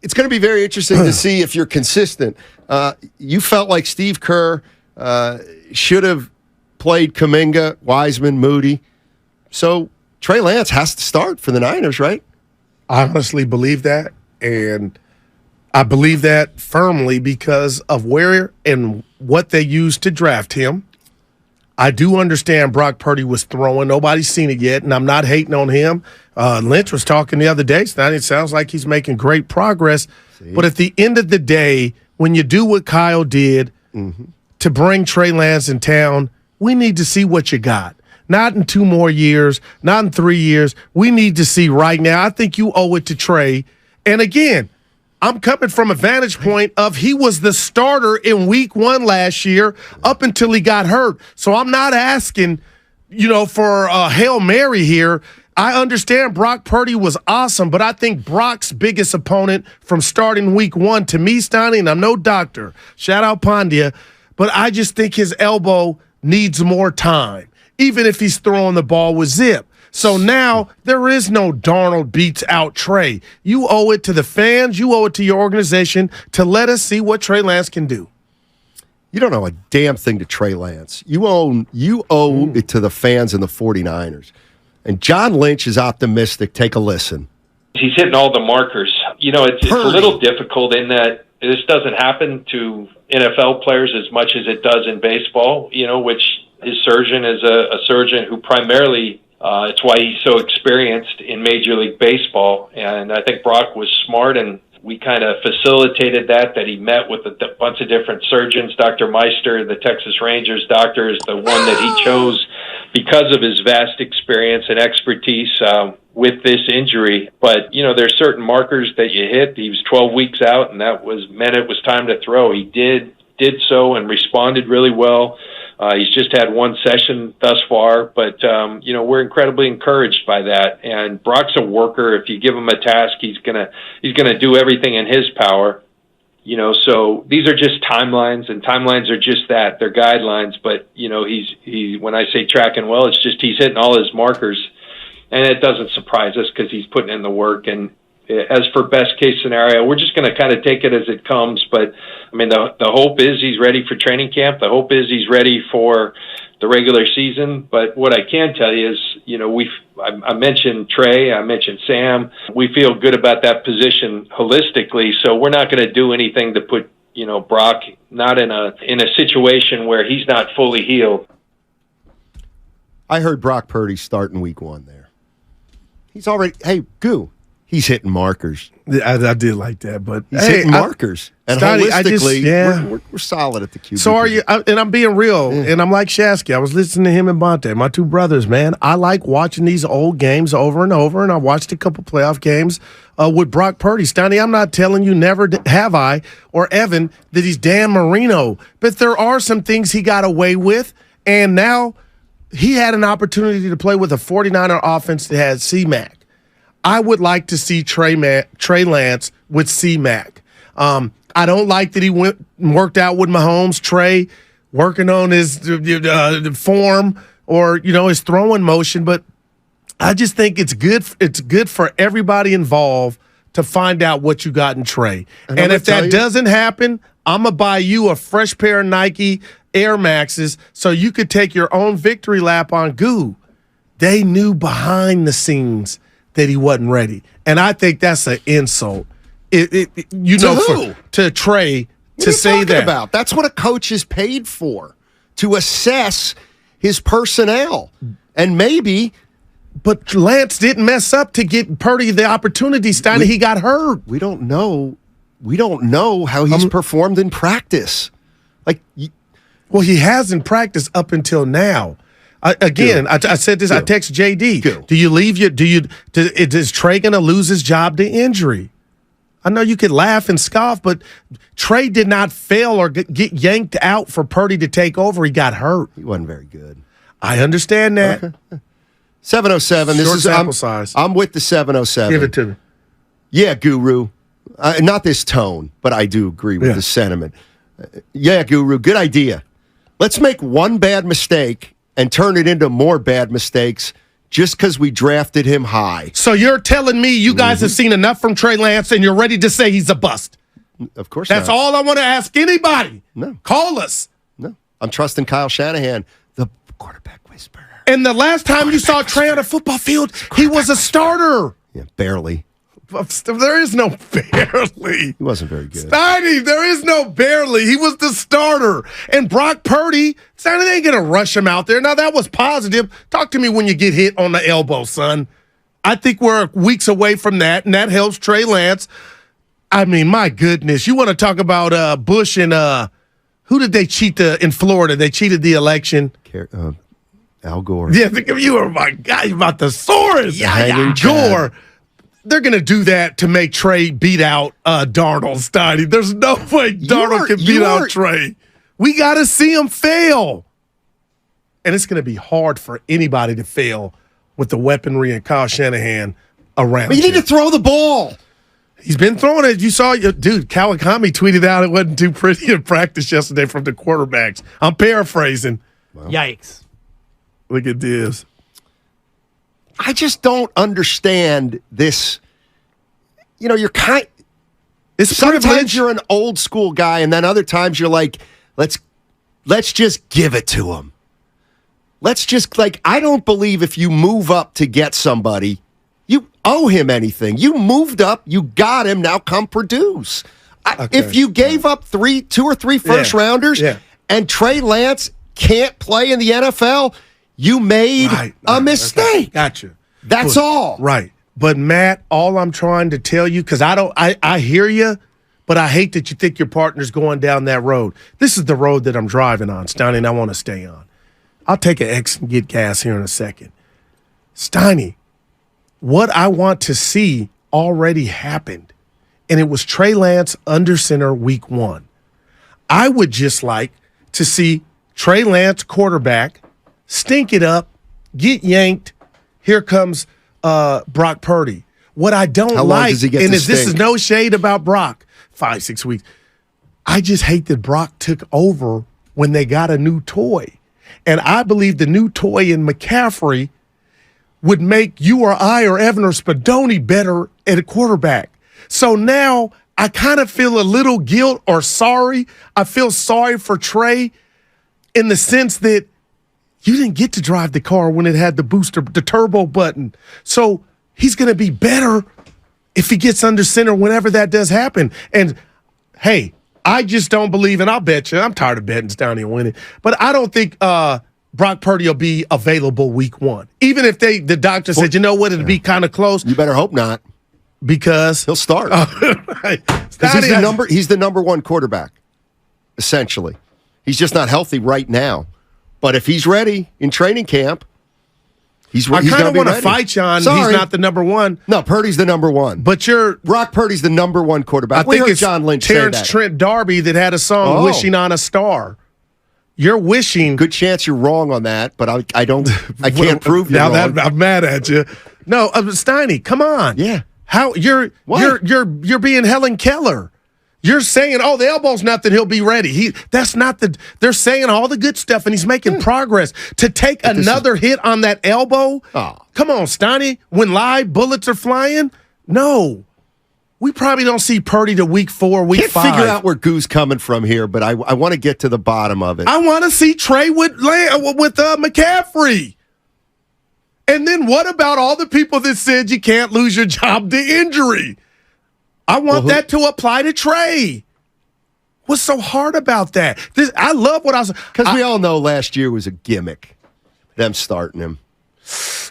it's going to be very interesting to see if you're consistent. You felt like Steve Kerr should have played Kuminga, Wiseman, Moody. So Trey Lance has to start for the Niners, right? I honestly believe that, and I believe that firmly because of where and what they used to draft him. I do understand Brock Purdy was throwing. Nobody's seen it yet, and I'm not hating on him. Lynch was talking the other day. So it sounds like he's making great progress. See? But at the end of the day, when you do what Kyle did to bring Trey Lance in town, we need to see what you got. Not in 2 more years, not in 3 years. We need to see right now. I think you owe it to Trey. And again, I'm coming from a vantage point of he was the starter in week 1 last year up until he got hurt. So I'm not asking, for a Hail Mary here. I understand Brock Purdy was awesome, but I think Brock's biggest opponent from starting week 1 to me, Steiny, and I'm no doctor, shout out Pandya, but I just think his elbow needs more time, even if he's throwing the ball with zip. So now there is no Darnold beats out Trey. You owe it to the fans. You owe it to your organization to let us see what Trey Lance can do. You don't owe a damn thing to Trey Lance. You owe it to the fans and the 49ers. And John Lynch is optimistic. Take a listen. He's hitting all the markers. It's a little difficult in that this doesn't happen to NFL players as much as it does in baseball, which his surgeon is a surgeon who primarily it's why he's so experienced in Major League Baseball. And I think Brock was smart, and we kind of facilitated that he met with a bunch of different surgeons. Dr. Meister, the Texas Rangers doctor, is the one that he chose because of his vast experience and expertise with this injury. But, there's certain markers that you hit. He was 12 weeks out, and that meant it was time to throw. He did so and responded really well. He's just had 1 session thus far, but, we're incredibly encouraged by that. And Brock's a worker. If you give him a task, he's gonna do everything in his power. So these are just timelines, and timelines are just that. They're guidelines, but, he's when I say tracking well, it's just he's hitting all his markers. And it doesn't surprise us because he's putting in the work. And as for best case scenario, we're just going to kind of take it as it comes. But I mean, the hope is he's ready for training camp. The hope is he's ready for the regular season. But what I can tell you is, I mentioned Trey, I mentioned Sam. We feel good about that position holistically. So we're not going to do anything to put, Brock not in a situation where he's not fully healed. I heard Brock Purdy starting week 1 there. He's already, hey, Goo, he's hitting markers. I did like that, but he's hitting markers. And Steiny, holistically, we're solid at the QB. So are you, and I'm being real, and I'm like Shasky. I was listening to him and Bonte, my 2 brothers, man. I like watching these old games over and over, and I watched a couple playoff games with Brock Purdy. Steiny, I'm not telling you never have I, or Evan, that he's Dan Marino, but there are some things he got away with, and now he had an opportunity to play with a 49er offense that has C-Mac. I would like to see Trey Lance with C-Mac. I don't like that he worked out with Mahomes. Trey working on his form or his throwing motion, but I just think it's good. It's good for everybody involved to find out what you got in Trey. And if that doesn't happen, I'm gonna buy you a fresh pair of Nike Air Maxes so you could take your own victory lap on Goo. They knew behind the scenes that he wasn't ready. And I think that's an insult. To Trey to say that. About? That's what a coach is paid for, to assess his personnel. And maybe. But Lance didn't mess up to get Purdy the opportunity. Steiny, he got hurt. We don't know. We don't know how he's performed in practice. Well, he hasn't practiced up until now. I said this. I text JD. Do you leave is Trey going to lose his job to injury? I know you could laugh and scoff, but Trey did not fail or get yanked out for Purdy to take over. He got hurt. He wasn't very good. I understand that. Okay. 707. Short sample size. I'm with the 707. Give it to me. Yeah, Guru. Not this tone, but I do agree with the sentiment. Yeah, Guru. Good idea. Let's make one bad mistake and turn it into more bad mistakes just because we drafted him high. So you're telling me you guys have seen enough from Trey Lance and you're ready to say he's a bust? Of course That's not. all I want to ask anybody. No. Call us. No. I'm trusting Kyle Shanahan, the quarterback whisperer. And the last time you saw Trey on a football field, he was a starter. Yeah, barely. There is no barely. He wasn't very good. Steiny, there is no barely. He was the starter. And Brock Purdy, Steiny, they ain't going to rush him out there. Now, that was positive. Talk to me when you get hit on the elbow, son. I think we're weeks away from that, and that helps Trey Lance. I mean, my goodness. You want to talk about Bush and who did they cheat in Florida? They cheated the election. Al Gore. Yeah, you are my guy. You about the sores. Yeah. Gore. They're going to do that to make Trey beat out Darnold, Steiny. There's no way Darnold can beat out Trey. We got to see him fail. And it's going to be hard for anybody to fail with the weaponry and Kyle Shanahan around. But you need to throw the ball. He's been throwing it. You saw, dude, Kawakami tweeted out it wasn't too pretty in practice yesterday from the quarterbacks. I'm paraphrasing. Well, yikes. Look at this. I just don't understand this. You know, sometimes privilege. you're an old school guy, and then other times you're like, let's just give it to him. Let's just, I don't believe if you move up to get somebody, you owe him anything. You moved up, you got him, now come produce. If you gave up two or three first rounders and Trey Lance can't play in the NFL, you made a mistake. Okay. Gotcha. That's all. Right. But Matt, all I'm trying to tell you, because I hear you, but I hate that you think your partner's going down that road. This is the road that I'm driving on, Steiny, and I want to stay on. I'll take an X and get gas here in a second. Steiny, what I want to see already happened, and it was Trey Lance under center week 1. I would just like to see Trey Lance quarterback stink it up, get yanked. Here comes Brock Purdy. What I don't How long like, does he get and to this is stink? no shade about Brock, 5-6 weeks. I just hate that Brock took over when they got a new toy. And I believe the new toy in McCaffrey would make you or I or Evan or Spadoni better at a quarterback. So now I kind of feel a little guilt or sorry. I feel sorry for Trey in the sense that you didn't get to drive the car when it had the booster, the turbo button. So he's going to be better if he gets under center whenever that does happen. And, hey, I just don't believe, and I'll bet you, I'm tired of betting Steiny and winning, but I don't think Brock Purdy will be available week 1. Even if the doctor said, you know what, it'll be kind of close. You better hope not. Because He'll start. right. He's the number one quarterback, essentially. He's just not healthy right now. But if he's ready in training camp, he's going to be ready. I kind of want to fight you on he's not the number one. No, Purdy's the number one. But Brock Purdy's the number one quarterback. I think heard it's John Lynch say Terrence that. Trent D'Arby that had a song, Wishing on a Star. You're wishing. Good chance you're wrong on that, but I can't prove you're wrong. I'm mad at you. No, Steiny, come on. Yeah. How you're being Helen Keller. You're saying, the elbow's nothing, he'll be ready. They're saying all the good stuff, and he's making progress. To take another hit on that elbow? Come on, Steiny. When live bullets are flying? No. We probably don't see Purdy to week 4, week 5. Can't figure out where Goo's coming from here, but I want to get to the bottom of it. I want to see Trey with McCaffrey. And then what about all the people that said you can't lose your job to injury? I want that to apply to Trey. What's so hard about that? I love what I was... Because we all know last year was a gimmick, them starting him.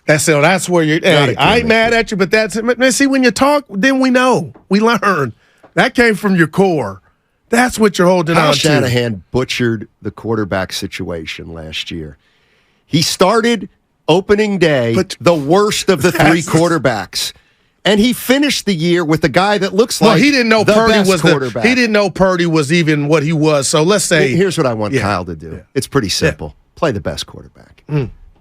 That's where you're... Hey, I ain't mad at you, but see, when you talk, then we know. We learn. That came from your core. That's what you're holding on to. Shanahan butchered the quarterback situation last year. He started opening day the worst of the 3 quarterbacks. And he finished the year with a guy that looks like he didn't know the Purdy best was quarterback. He didn't know Purdy was even what he was. So let's say here's what I want Kyle to do. It's pretty simple. Play the best quarterback.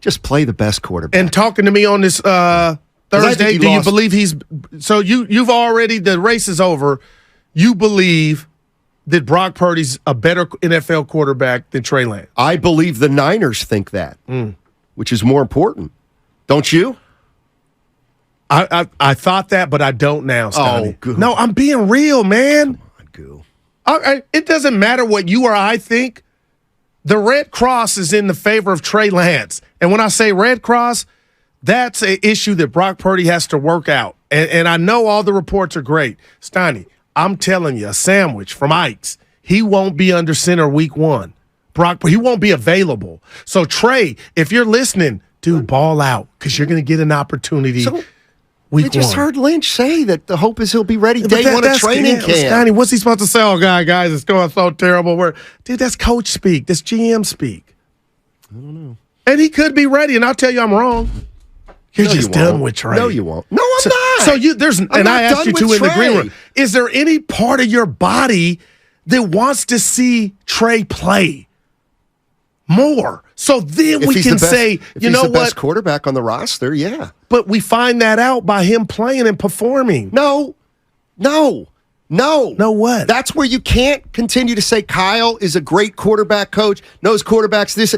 Just play the best quarterback. And talking to me on this Thursday, do you believe he's so you've already the race is over. You believe that Brock Purdy's a better NFL quarterback than Trey Lance? I believe the Niners think that, which is more important. Don't you? I thought that, but I don't now, Steiny. Oh, good. No, I'm being real, man. Come on, Goo. It doesn't matter what you or I think. The Red Cross is in the favor of Trey Lance. And when I say Red Cross, that's an issue that Brock Purdy has to work out. And I know all the reports are great. Steiny, I'm telling you, a sandwich from Ike's. He won't be under center week 1. He won't be available. So, Trey, if you're listening, dude, ball out because you're going to get an opportunity. We just heard Lynch say that the hope is he'll be ready day one of training camp. Steiny, what's he supposed to say? Oh, guys, it's going so terrible. Dude, that's coach speak. That's GM speak. I don't know. And he could be ready, and I'll tell you I'm wrong. You're just done with Trey. No, you won't. No, I'm not. So I asked you to in the green room. Is there any part of your body that wants to see Trey play more? So then we can say, you know what? If he's the best quarterback on the roster, yeah. But we find that out by him playing and performing. No. No what? That's where you can't continue to say Kyle is a great quarterback coach, knows quarterbacks this.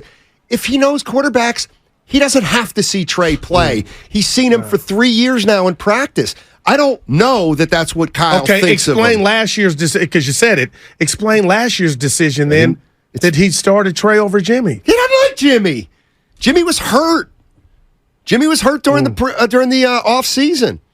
If he knows quarterbacks, he doesn't have to see Trey play. He's seen him for 3 years now in practice. I don't know that that's what Kyle thinks of him. Okay, explain last year's decision, because you said it. Explain last year's decision then that he started Trey over Jimmy. He doesn't like Jimmy. Jimmy was hurt. Jimmy was hurt during the off season.